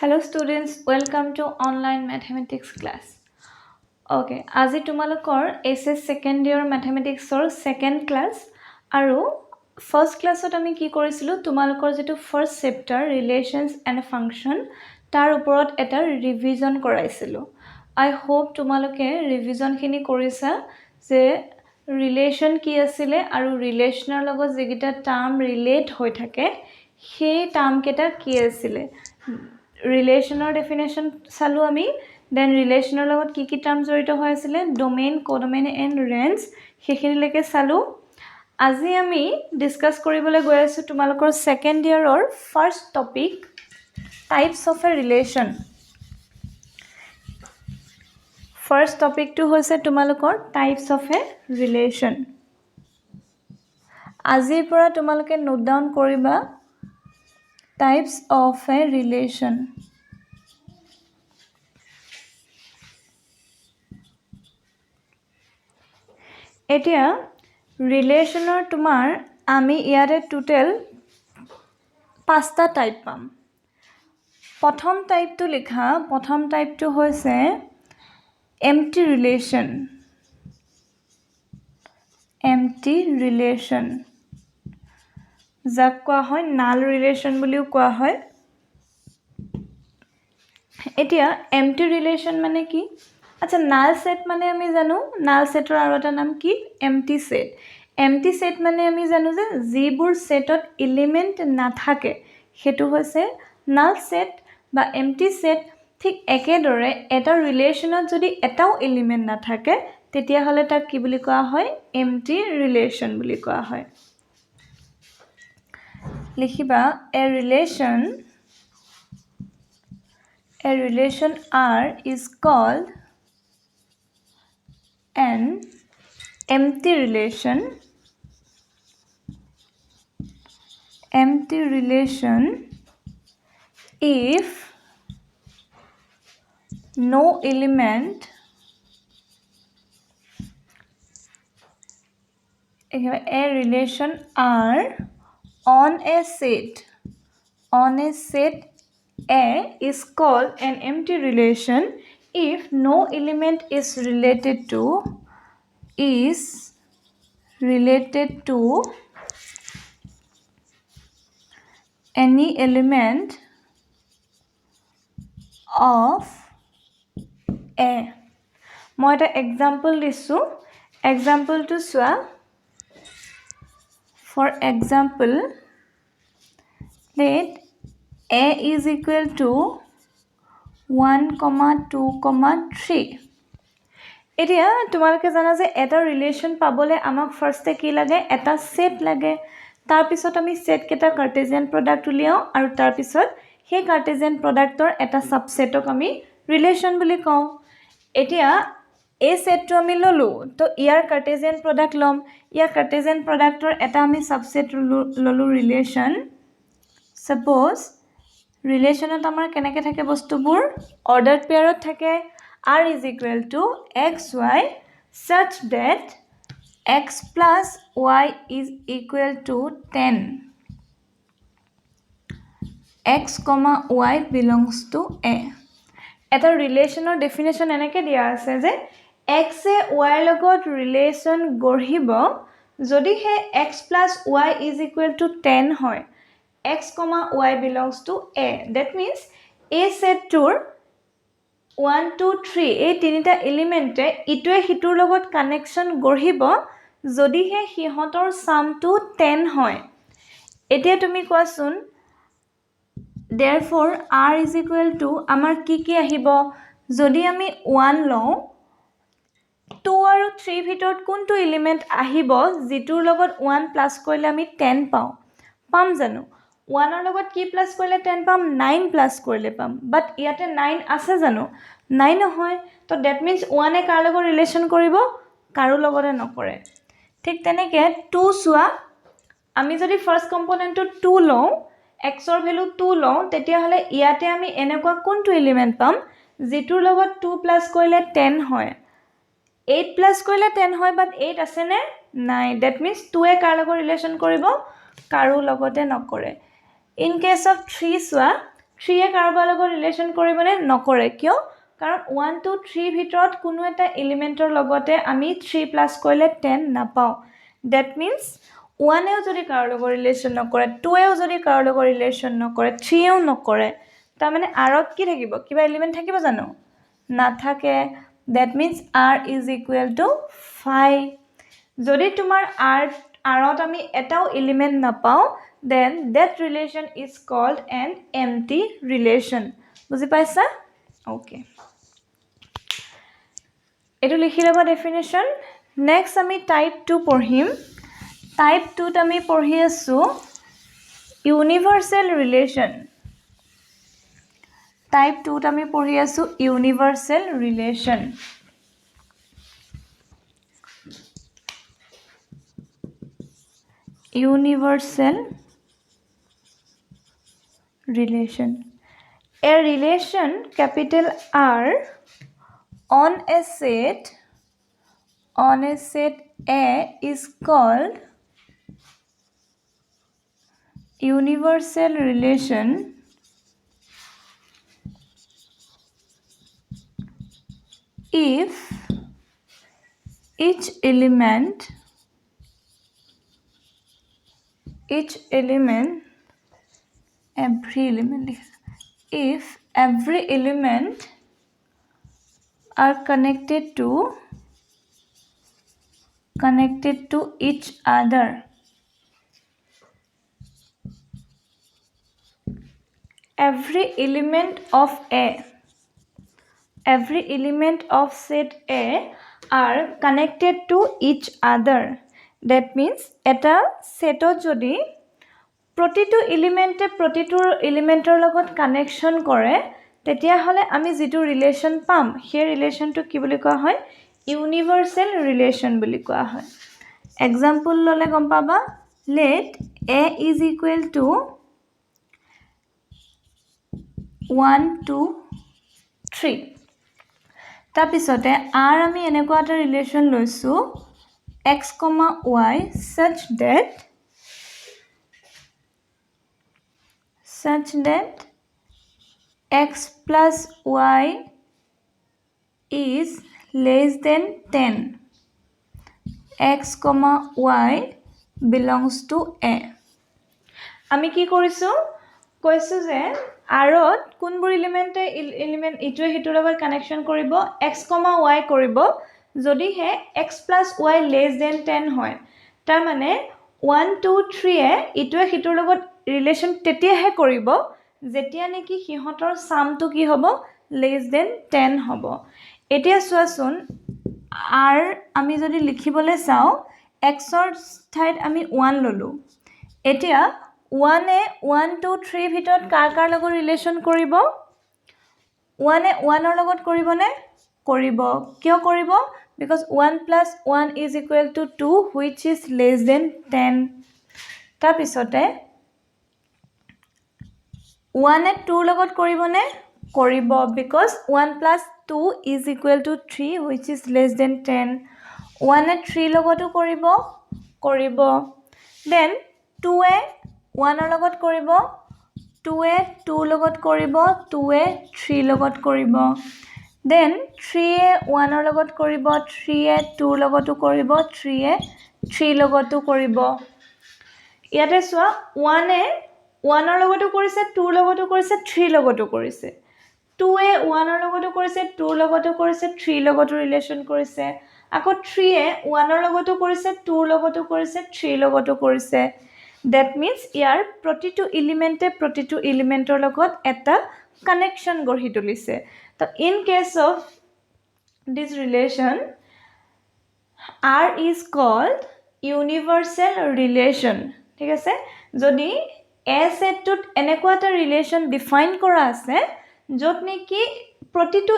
Hello students, welcome to online mathematics class. Okay, আজি তোমালোকৰ SS second year mathematics or second class আৰু first classত আমি কি কৰিছিলো তোমালোকৰ যেটো first chapter relations and function তাৰ ওপৰত এটা revision কৰাইছিলো. I hope তোমালোকে revision খিনি কৰিছা যে relation কি আছিলে আৰু relationer লগত যেগিটা term relate হৈ থাকে সেই term কেটা কি আছিলে relational definition salu ami then relational logot ki term jorito hoy asile domain codomain and range hekhini leke salu aji ami discuss koribole goi asu tumalokor second year or first topic types of a relation first topic to hoise tumalokor types of a relation ajir pora tumaloke note down koriba types of a relation etia relationer tumar ami iare total 5ta type pam prothom type tu likha prothom type tu hoise empty relation jak kwa hoy null relation buliu kwa hoy etia empty relation mane ki acha null set mane ami janu null set or arota naam ki empty set mane ami janu je jibur setot element na thake hetu hoise null set ba empty set thik eke dore eta relationot jodi etao element na thake tetia hole tak ki buli koa hoy empty relation buli koa hoy likhiba a relation R is called an empty relation if no element a relation R on a set A is called an empty relation if no element is related to any element of A. মই এটা example দিছো example to সোৱা for example let A is equal to 1, 2, 3. এতিয়া তোমালোকে জানা যে এটা relation পাবলে আমাক ফাৰ্স্টে কি লাগে এটা সেট লাগে তাৰ পিছত আমি সেট কেটা কাৰ্টেসিয়ান প্ৰডাক্ট উলিয়াও আৰু তাৰ পিছত সেই কাৰ্টেসিয়ান প্ৰডাক্টৰ এটা সাবসেটক আমি ৰিলেশন বুলি কওঁ এতিয়া এই সেটটো আমি ললো তো ইয়াৰ কাৰ্টেসিয়ান প্ৰডাক্ট লম ইয়াৰ কাৰ্টেসিয়ান প্ৰডাক্টৰ এটা আমি সাবসেট ললো ৰিলেশন suppose relationত আমাৰ কেনেকে থাকে বস্তুবোৰ ordered pairত থাকে r is equal to xy such that x plus y is equal to 10 x comma y belongs to a এটা ৰিলেশনৰ ডেফিনেশন এনেকে দিয়া আছে যে x এ y লগত ৰিলেশন গঢ়িব যদি হে x plus y is equal to 10 হয় x comma y belongs to a that means a set tour 1 2 3 এই তিনিটা এলিমেন্টে ইটোৱে হিটোৰ লগত কানেকশন গঢ়িব যদি হে হিহতৰ সামটো 10 হয় এতিয়া তুমি কোৱাচোন therefore r is equal to আমাৰ কি আহিব যদি আমি 1 লও 2 আৰু 3 ভিতৰত কোনটো এলিমেন্ট আহিব যিটোৰ লগত 1 প্লাস কৰিলে আমি 10 পাম জানো 1 ৰ লগত কি প্লাস কৰিলে 10 পাম 9 প্লাস কৰিলে পাম বাট ইয়াতে 9 আছে জানো 9 নহয় তো দ্যাট মিন্স 1 এ কাৰ লগত ৰিলেশন কৰিব কাৰো লগতে নকৰে ঠিক তেনেকে 2 সোৱা আমি যদি ফাৰ্স্ট কম্পোনেন্টটো 2 লও x ৰ ভ্যালু 2 লও তেতিয়া হলে ইয়াতে আমি এনেকুৱা কোনটো এলিমেন্ট পাম যিটোৰ লগত 2 প্লাস কৰিলে 10 হয় 8 প্লাস কৰিলে 10 হয় বাট 8 আছে নে নাই দ্যাট মিন্স 2 এ কাৰ লগত ৰিলেশন কৰিব কাৰো লগতে নকৰে In case of 3 সোৱা 3 এ কাৰোবাৰ লগত ৰিলেশ্যন কৰিবনে নকৰে কিয় কাৰণ 1 2 3 ভিতৰত কোনো এটা এলিমেন্টৰ লগতে আমি 3 প্লাস কৰিলে 10 নাপাও দ্যাট মিন্স 1 এও যদি কাৰোৰ লগত ৰিলেশ্যন নকৰে 2 এও যদি কাৰোৰ লগত ৰিলেশ্যন নকৰে 3 এও নকৰে তাৰ মানে আৰত কি থাকিব কিবা এলিমেন্ট থাকিব জানো নাথাকে that means r is equal to 5 যদি তোমাৰ আৰত আমি এটাও এলিমেন্ট নাপাও then that relation is called an empty relation বুজি পাইছা okay এটো লিখি লবা ডেফিনেশন নেক্সট আমি টাইপ 2 পঢ়িম টাইপ 2 ত আমি পঢ়ি আছো ইউনিভাৰ্সাল ৰিলেশন টাইপ 2 ত আমি পঢ়ি আছো ইউনিভাৰ্সাল relation universal relation a relation capital R on a set A is called universal relation if each element if every element are connected to each other every element of set A are connected to each other that means eta setot jodi প্ৰতিটো এলিমেন্টে প্ৰতিটো এলিমেন্টৰ লগত connection কৰে তেতিয়া হলে আমি যেটো relation পাম সেই ৰিলেশনটো কি বুলি কোৱা হয় ইউনিভাৰ্সাল ৰিলেশন বুলি কোৱা হয় এক্সাম্পল ললে গম পাবা let A is equal to 1 2 3 তাৰপিছতে r আমি এনেকুৱা এটা ৰিলেশন লৈছো x, y such that x plus y is less than 10 x, y belongs to A আমি কি কৰিছো কৈছো যে আৰত কোনবোৰ এলিমেন্ট ইটোৱে হিটোৰ লগত কানেকশন কৰিব x, y কৰিব যদি হে x plus y less than 10 হয় তাৰ মানে 1 2 3 এ ইটোৱে হিটোৰ লগত ৰিলেশন তেতিয়া হে কৰিব যেতিয়া নেকি হিহতৰ সামটো কি হ'ব less than 10 হ'ব এতিয়া চোৱাচোন r আমি যদি লিখিবলৈ চাও x ৰ ঠাইত আমি 1 ললো এতিয়া 1 এ 1 2 3 ভিতৰত কাৰ লগত ৰিলেশন কৰিব 1 এ 1 ৰ লগত কৰিবনে কৰিব কিয় কৰিব because 1 plus 1 is equal to 2 which is less than 10 তাৰ পিছতে 1 এ 2 লগত কৰিবনে কৰিব because 1 plus 2 is equal to 3 which is less than 10 1 এ 3 লগতো কৰিব then 2 এ 1 ৰ লগত কৰিব 2 এ 2 লগত কৰিব 2 এ 3 লগত কৰিব then 3 এ 1 ৰ লগত কৰিব 3 এ 2 লগতো কৰিব 3 এ 3 লগতো কৰিব ইয়াতে চোৱা 1 এ 1 ৰ লগতো কৰিছে 2 লগতো কৰিছে 3 লগতো কৰিছে 2 এ 1 ৰ লগতো কৰিছে 2 লগতো কৰিছে 3 লগতো ৰিলেশন কৰিছে আকৌ 3 এ 1 ৰ লগতো কৰিছে 2 লগতো কৰিছে 3 লগতো কৰিছে that means ইয়াৰ প্ৰতিটো এলিমেন্টৰ লগত এটা কানেকশন গঢ়ি তুলিছে তো in case of this relation R is called universal relation ঠিক আছে যদি A সেটত এনেকুৱা এটা ৰিলেশন ডিফাইন কৰা আছে যত নেকি প্ৰতিটো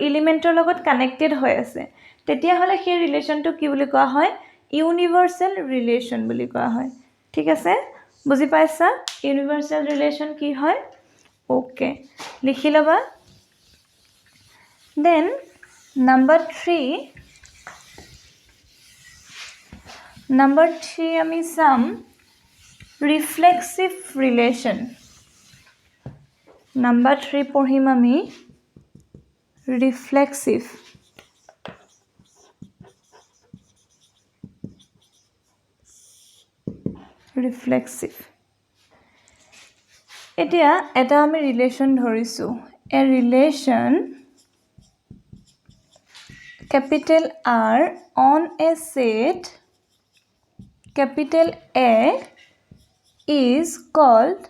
এলিমেন্টৰ লগত কানেক্টেড হৈ আছে তেতিয়া হলে সেই ৰিলেশনটো কি বুলি কোৱা হয় ইউনিভাৰ্সাল ৰিলেশন বুলি কোৱা হয় ঠিক আছে বুজি পাইছা ইউনিভাৰ্সাল ৰিলেশন কি হয় ওকে লিখি লবা then number 3 আমি চাম reflexive relation নাম্বাৰ 3 পঢ়িম আমি ৰিফ্লেক্সিভ এতিয়া এটা আমি ৰিলেশ্যন ধৰিছো এ relation capital R on a set capital A is called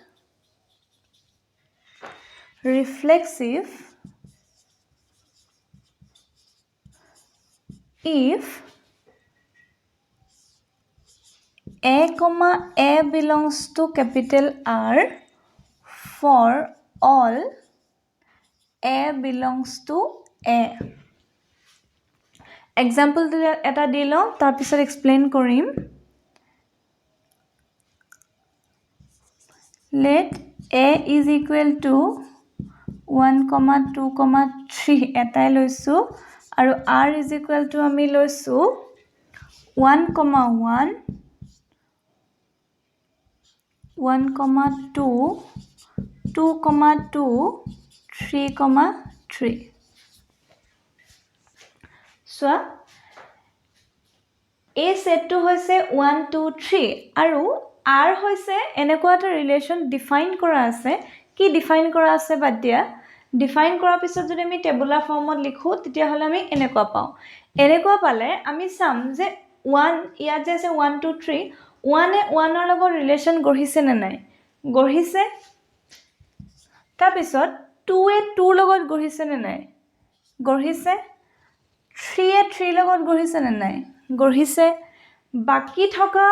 reflexive if A comma A belongs to capital R for all A belongs to A. Example এটা দিলো তাৰ পিছত এক্সপ্লেইন কৰিম let A is equal to 1,2,3 এটাই লৈছো আৰু R is equal to আমি লৈছো 1,1 1,2 2,2 3,3 so A set to হৈছে 1 2 3 আৰু R হৈছে এনেকুৱা এটা ৰিলেশ্যন ডিফাইন কৰা আছে কি ডিফাইন কৰা আছে বাদ দিয়া ডিফাইন কৰাৰ পিছত যদি আমি টেবুলাৰ ফৰ্মত লিখো তেতিয়া হলে আমি এনেকুৱা পাও এনেকুৱা পালে আমি চাম যে 1 ইয়াত যে আছে 1 2 3 1 এ 1 ৰ লগত ৰিলেশ্যন গঢ়িছে নে নাই গঢ়িছে তাৰ পিছত 2 এ 2 ৰ লগত গঢ়িছে নে নাই গঢ়িছে 3 এ 3 ৰ লগত গঢ়িছে নে নাই গঢ়িছে বাকি থকা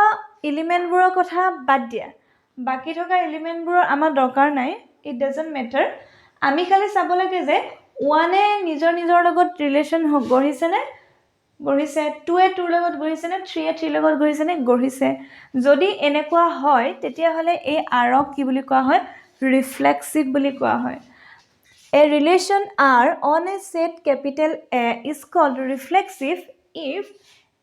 এলিমেন্টবোৰৰ কথা বাদ দিয়া বাকি থকা এলিমেন্টবোৰৰ আমাৰ দৰকাৰ নাই ইট ডাজন্ট ম্যাটাৰ আমি খালি চাব লাগে যে 1 এ নিজৰ লগত ৰিলেশ্যন গঢ়িছে নে গঢ়িছে 2 এ 2 লগত গঢ়িছে নে 3 এ 3 লগত গঢ়িছে নে গঢ়িছে যদি এনেকুৱা হয় তেতিয়া হলে এই R ক কি বুলি কোৱা হয় ৰিফ্লেক্সিভ বুলি কোৱা হয় A relation R on a set capital A is called reflexive if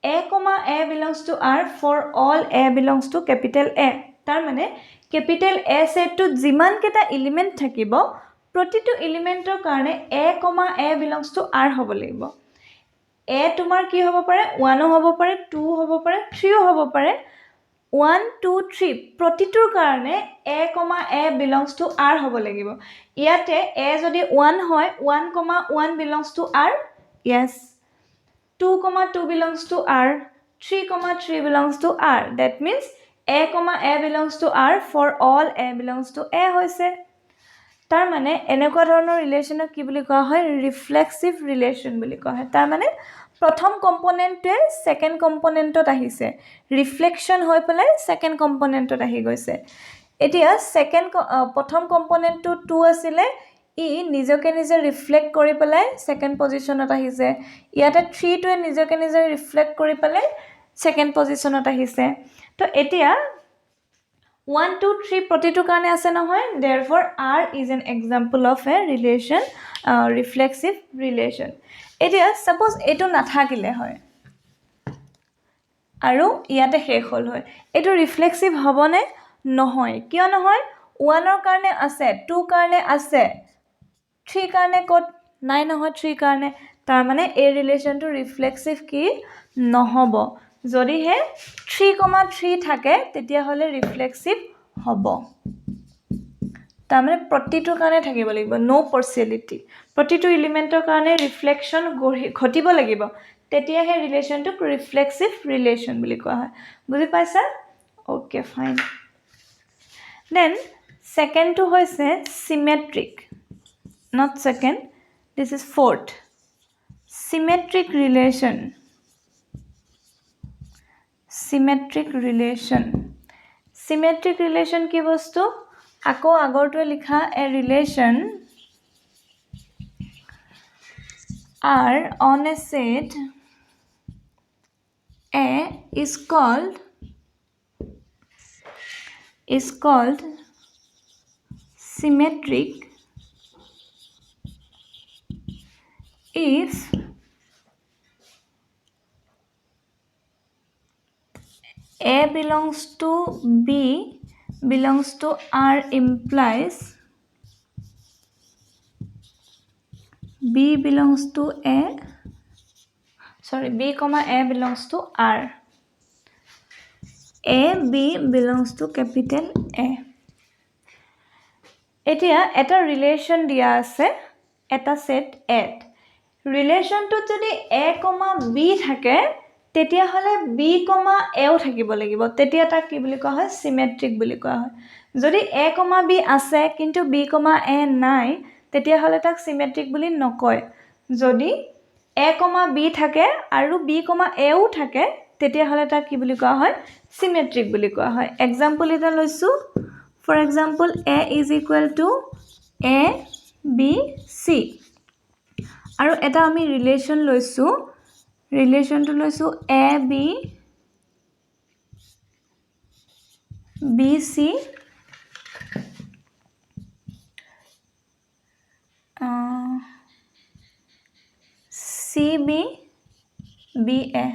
A comma A belongs to R for all A belongs to capital A. তাৰ মানে capital A set to যিমান কেটা এলিমেন্ট থাকিব প্ৰতিটো এলিমেন্টৰ কাৰণে A comma A belongs to R হ'ব লাগিব A তোমাৰ কি হ'ব পাৰে 1 হ'ব পাৰে 2 হ'ব পাৰে 3 হ'ব পাৰে 1 2 3 প্ৰতিটোৰ কাৰণে A comma A belongs to R হ'ব লাগিব ইয়াতে A যদি 1 হয় 1,1 belongs to R yes 2,2 belongs to R 3,3 belongs to R that means A comma A belongs to R for all A belongs to A হৈছে তাৰ মানে এনেকুৱা ধৰণৰ ৰিলেশ্যনক কি বুলি কোৱা হয় ৰিফ্লেক্সিভ ৰিলেশ্যন বুলি কোৱা হয় তাৰ মানে প্ৰথম কম্পোনেন্টে সেকেন্ড কম্পোনেন্টত আহিছে ৰিফ্লেকশন হৈ পেলাই সেকেন্ড কম্পোনেন্টত আহি গৈছে এতিয়া সেকেন্ড প্ৰথম কম্পোনেন্টটো 2 আছিল ই নিজকে নিজে ৰিফ্লেক্ট কৰি পেলাই সেকেন্ড পজিশনত আহিছে ইয়াতে 3 টোৱে নিজকে নিজে ৰিফ্লেক্ট কৰি পেলাই সেকেন্ড পজিশনত আহিছে তো এতিয়া 1 2 3 প্ৰতিটো কাৰণে আছে নহয় therefore R is an example of a relation reflexive relation এতিয়া suppose এটো নাথাকিলে হয় আৰু ইয়াতে শেষ হল হয় এটো ৰিফ্লেক্সিভ হবনে নহয় কিয় নহয় 1 ৰ কাৰণে আছে 2 কাৰণে আছে 3 কাৰণে কত নাই নহয় 3 কাৰণে তাৰ মানে এই ৰিলেশ্যনটো ৰিফ্লেক্সিভ কি নহব যদিহে 3,3 থাকে তেতিয়া হলে ৰিফ্লেক্সিভ হ'ব তাৰ মানে প্ৰতিটো কাৰণে থাকিব লাগিব নো পাৰ্সিয়ালিটি প্ৰতিটো এলিমেন্টৰ কাৰণে ৰিফ্লেকশন ঘটিব লাগিব তেতিয়াহে ৰিলেশ্যনটো ৰিফ্লেক্সিভ ৰিলেশ্যন বুলি কোৱা হয় বুজি পাইছা ওকে ফাইন দেন সেকেন্ডটো হৈছে সিমেট্ৰিক not second this is fourth symmetric relation কি বস্তু আকৌ আগৰটো লিখা a relation R on a set A is called symmetric if A belongs to B belongs to R implies B belongs to A, sorry, B comma A belongs to R. A, B belongs to capital A. এতিয়া এটা relation দিয়া আছে এটা set এত ৰিলেশ্যনটোত যদি A, B থাকে তেতিয়াহ'লে B, Aও থাকিব লাগিব তেতিয়া তাক কি বুলি কোৱা হয় সিমেট্ৰিক বুলি কোৱা হয় যদি A, B আছে কিন্তু B, A নাই তেতিয়াহ'লে তাক সিমেট্ৰিক বুলি নকয় যদি A, B থাকে আৰু B, Aও থাকে তেতিয়াহ'লে তাক কি বুলি কোৱা হয় সিমেট্ৰিক বুলি কোৱা হয় এক্সাম্পল এটা লৈছো for example A is equal to A, B, C আৰু এটা আমি ৰিলেশ্যন লৈছো ৰিলেশ্যনটো লৈছো A, B, B, C C, B, B, A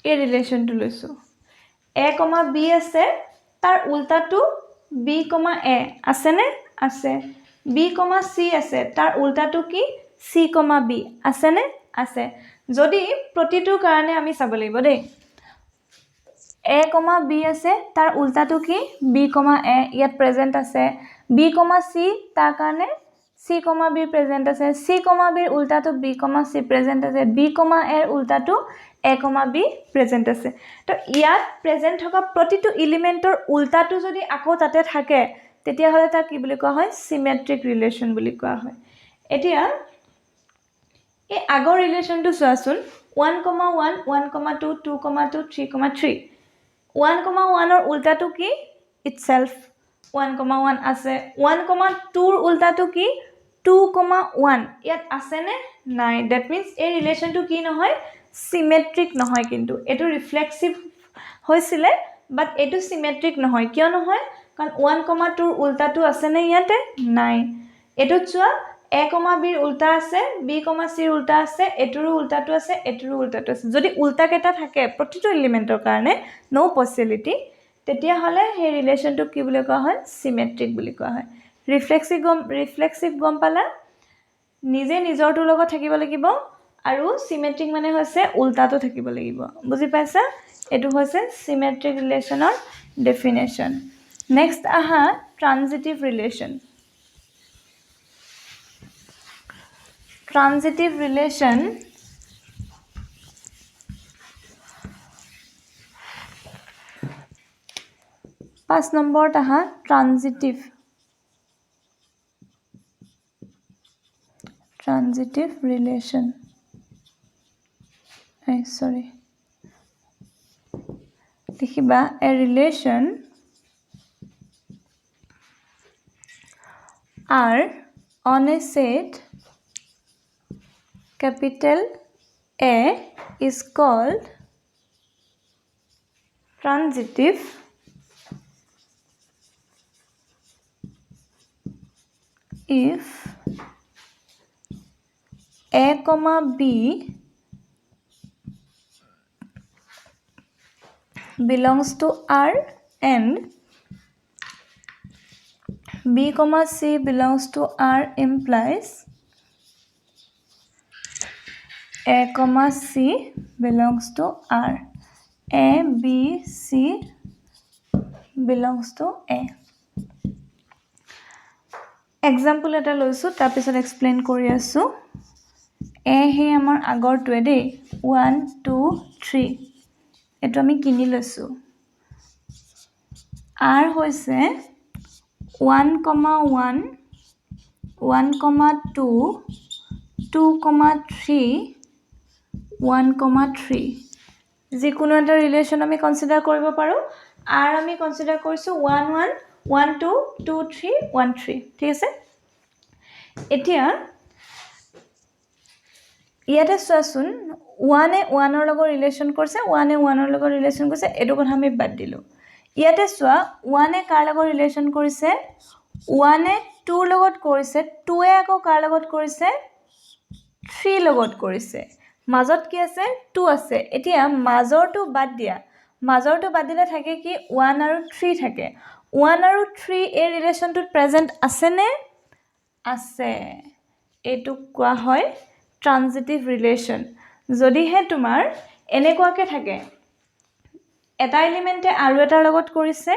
এই ৰিলেশ্যনটো লৈছো A, B আছে তাৰ উল্টাটো B, A আছে নে আছে B, C আছে তাৰ উল্টাটো কি C, B আছে নে আছে যদি প্ৰতিটোৰ কাৰণে আমি চাব লাগিব দেই A, B আছে তাৰ উল্টাটো কি B, A ইয়াত প্ৰেজেন্ট আছে B, C তাৰ কাৰণে C, B প্ৰেজেন্ট আছে C, B ৰ উল্টাটো B, C প্ৰেজেন্ট আছে B, A ৰ উল্টাটো A, B প্ৰেজেন্ট আছে তো ইয়াত প্ৰেজেন্ট থকা প্ৰতিটো এলিমেন্টৰ উল্টাটো যদি আকৌ তাতে থাকে তেতিয়াহ'লে তাক কি বুলি কোৱা হয় সিমেট্ৰিক ৰিলেশ্যন বুলি কোৱা হয় এতিয়া এই আগৰ ৰিলেশ্যনটো চোৱাচোন 1, 1 1, 2 2, 2 3, 3 1, 1 ৰ উল্টাটো কি itself 1, 1 আছে 1, 2 ৰ উল্টাটো কি 2, 1 ইয়াত আছে নে নাই দ্যাট মিন্স এই ৰিলেশ্যনটো কি নহয় সিমেট্ৰিক নহয় কিন্তু এটো ৰিফ্লেক্সিভ হৈছিলে বাট এটো সিমেট্ৰিক নহয় কিয় নহয় কাৰণ 1, 2 ৰ উল্টাটো আছে নে ইয়াতে নাই এটো চোৱা A, B ৰ উল্টা আছে B, C ৰ উল্টা আছে এটোৰ উল্টাটো আছে এটোৰ উল্টাটো আছে যদি উল্টা কেটা থাকে প্ৰতিটো এলিমেন্টৰ কাৰণে নো পসিবিলিটি তেতিয়া হলে হে ৰিলেশ্যনটো কি বুলি কোৱা হয় সিমেট্ৰিক বুলি কোৱা হয় ৰিফ্লেক্সিভ গম পালা নিজে নিজৰটো লগত থাকিব লাগিব আৰু সিমেট্ৰিক মানে হৈছে উল্টাটো থাকিব লাগিব বুজি পাইছা এটো হৈছে সিমেট্ৰিক ৰিলেশ্যনৰ ডেফিনেশ্যন নেক্সট আহা ট্ৰানজিটিভ ৰিলেশ্যন Transitive relation पाँच नंबर तहा transitive relation sorry लिखिबा a relation are on a set capital A is called transitive if A, B belongs to R and B, C belongs to R implies A, C belongs to R. A, B, C belongs to A. Example eta loisu tar pisot explain kori asu. A he amar agor to ede 1 2 3. Eto ami kini loisu. R hoise 1, 1 1, 2 2, 3 1, 3 যিকোনো এটা relation আমি consider কৰিব পাৰো R আমি consider কৰিছো 1 1 1 2 2 3 1 3 ঠিক আছে এতিয়া ইয়াতে চোৱাচোন 1 এ 1 ৰ লগত ৰিলেশ্যন কৰিছে 1 এ 1 ৰ লগত ৰিলেশ্যন কৰিছে এটো কথা আমি বাদ দিলো ইয়াতে চোৱা 1 এ কাৰ লগত ৰিলেশ্যন কৰিছে 1 এ 2 ৰ লগত কৰিছে 2 এ আকৌ কাৰ লগত কৰিছে 3 লগত কৰিছে মাজত কি আছে 2 আছে এতিয়া মাজৰটো বাদ দিয়া মাজৰটো বাদ দিলে থাকে কি 1 আৰু 3 থাকে 1 আৰু 3 এই ৰিলেশ্যনটোত প্ৰেজেন্ট আছে নে আছে এইটো কোৱা হয় ট্ৰানজিটিভ ৰিলেশ্যন যদিহে তোমাৰ এনেকুৱাকৈ থাকে এটা এলিমেণ্টে আৰু এটাৰ লগত কৰিছে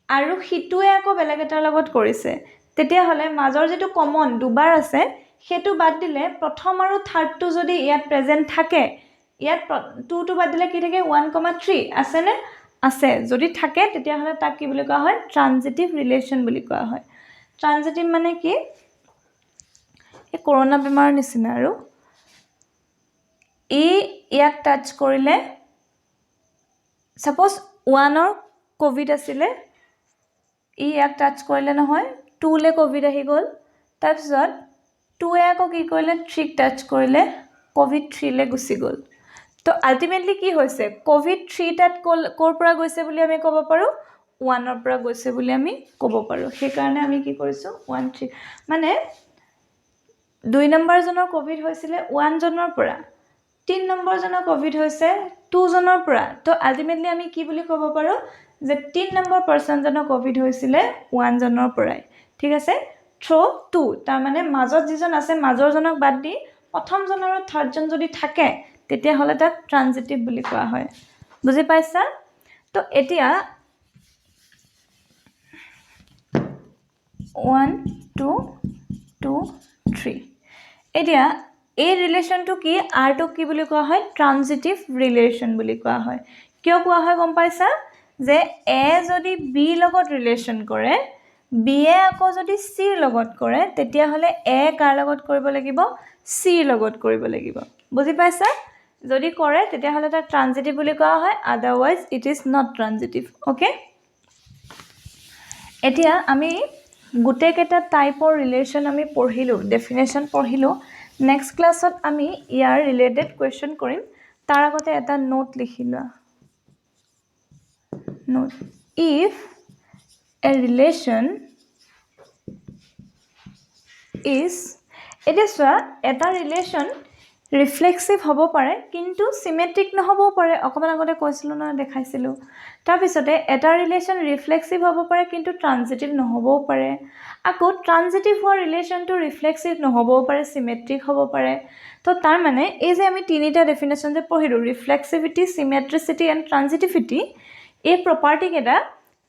আৰু সিটোৱে আকৌ বেলেগ এটাৰ লগত কৰিছে তেতিয়াহ'লে মাজৰ যিটো কমন দুবাৰ আছে সেইটো বাদ দিলে প্ৰথম আৰু থাৰ্ডটো যদি ইয়াত প্ৰেজেণ্ট থাকে ইয়াত 2টো বাদ দিলে কি থাকে 1,3 আছেনে আছে যদি থাকে তেতিয়াহ'লে তাক কি বুলি কোৱা হয় ট্ৰানজিটিভ ৰিলেশ্যন বুলি কোৱা হয় ট্ৰানজিটিভ মানে কি এই কৰোনা বেমাৰৰ নিচিনা আৰু ইয়াক টাচ কৰিলে সাপোজ 1ৰ কোভিড আছিলে ইয়াক টাচ কৰিলে নহয় 2লে কোভিড আহি গ'ল তাৰপিছত 2য়ে আকৌ কি কৰিলে 3ক টাচ কৰিলে কোভিড 3লে গুচি গ'ল তো আল্টিমেটলি কি হৈছে কোভিড 3 তাত ক'ৰ পৰা গৈছে বুলি আমি ক'ব পাৰোঁ 1ৰ পৰা গৈছে বুলি আমি ক'ব পাৰোঁ সেইকাৰণে আমি কি কৰিছোঁ 1 3 মানে 2 নম্বৰ জনৰ কোভিড হৈছিলে 1 জনৰ পৰা 3 নম্বৰ জনৰ কোভিড হৈছে 2 জনৰ পৰা তো আল্টিমেটলি আমি কি বুলি ক'ব পাৰোঁ যে 3 নম্বৰ পাৰ্সন জনৰ কোভিড হৈছিলে 1 জনৰ পৰাই ঠিক আছে থ্ৰু 2 তাৰ মানে মাজত যিজন আছে মাজৰ জনক বাদ দি প্ৰথম জন আৰু থাৰ্ড জন যদি থাকে তেতিয়াহ'লে তাক ট্ৰানজিটিভ বুলি কোৱা হয় বুজি পাইছা তো এতিয়া 1 2 2 3 এতিয়া এই ৰিলেশ্যনটো কি আৰটো কি বুলি কোৱা হয় ট্ৰানজিটিভ ৰিলেশ্যন বুলি কোৱা হয় কিয় কোৱা হয় গম পাইছা যে এ যদি বি লগত ৰিলেশ্যন কৰে বিয়ে আকৌ যদি চিৰ লগত কৰে তেতিয়াহ'লে এ কাৰ লগত কৰিব লাগিব চিৰ লগত কৰিব লাগিব বুজি পাইছা যদি কৰে তেতিয়াহ'লে তাক ট্ৰানজিটিভ বুলি কোৱা হয় otherwise it is not transitive okay এতিয়া আমি গোটেইকেইটা টাইপৰ ৰিলেশ্যন আমি পঢ়িলোঁ ডেফিনেশ্যন পঢ়িলোঁ নেক্সট ক্লাছত আমি ইয়াৰ ৰিলেটেড কুৱেশ্যন কৰিম তাৰ আগতে এটা নোট লিখি লোৱা note if A relation is এতিয়া চোৱা এটা ৰিলেশ্যন ৰিফ্লেক্সিভ হ'ব পাৰে কিন্তু চিমেট্ৰিক নহ'বও পাৰে অকণমান আগতে কৈছিলোঁ নহয় দেখাইছিলোঁ তাৰপিছতে এটা ৰিলেশ্যন ৰিফ্লেক্সিভ হ'ব পাৰে কিন্তু ট্ৰানজিটিভ নহ'বও পাৰে আকৌ ট্ৰানজিটিভ হোৱা ৰিলেশ্যনটো ৰিফ্লেক্সিভ নহ'বও পাৰে চিমেট্ৰিক হ'ব পাৰে তো তাৰ মানে এই যে আমি তিনিটা ডেফিনেশ্যন যে পঢ়িলোঁ ৰিফ্লেক্সিভিটি চিমেট্ৰিচিটি এণ্ড ট্ৰানজিটিভিটি এই প্ৰপাৰ্টিকেইটা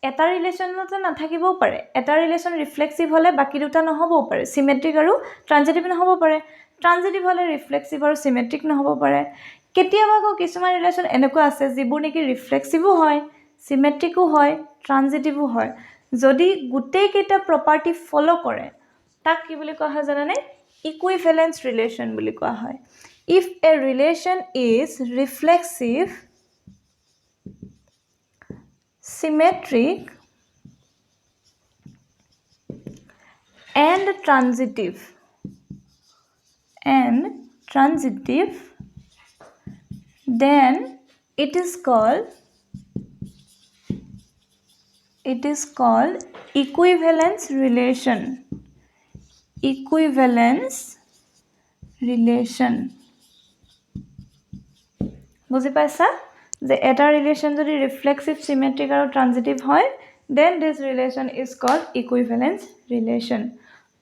এটা ৰিলেশ্যনতে নাথাকিবও পাৰে এটা ৰিলেশ্যন ৰিফ্লেক্সিভ হ'লে বাকী দুটা নহ'বও পাৰে চিমেট্ৰিক আৰু ট্ৰানজিটিভ নহ'ব পাৰে ট্ৰানজিটিভ হ'লে ৰিফ্লেক্সিভ আৰু চিমেট্ৰিক নহ'ব পাৰে কেতিয়াবা আকৌ কিছুমান ৰিলেশ্যন এনেকুৱা আছে যিবোৰ নেকি ৰিফ্লেক্সিভো হয় চিমেট্ৰিকো হয় ট্ৰানজিটিভো হয় যদি গোটেইকেইটা প্ৰপাৰ্টি ফ'ল' কৰে তাক কি বুলি কোৱা হয় জানানে ইকুইভেলেন্স ৰিলেশ্যন বুলি কোৱা হয় if A relation is reflexive symmetric and transitive then it is called equivalence relation বুজি পাইছা যে এটা ৰিলেশ্যন যদি ৰিফ্লেক্সিভ চিমেট্ৰিক আৰু ট্ৰানজিটিভ হয় then this relation is called equivalence relation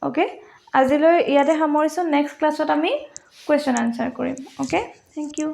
okay আজিলৈ ইয়াতে সামৰিছোঁ নেক্সট ক্লাছত আমি কুৱেশ্যন আনচাৰ কৰিম অ'কে থেংক ইউ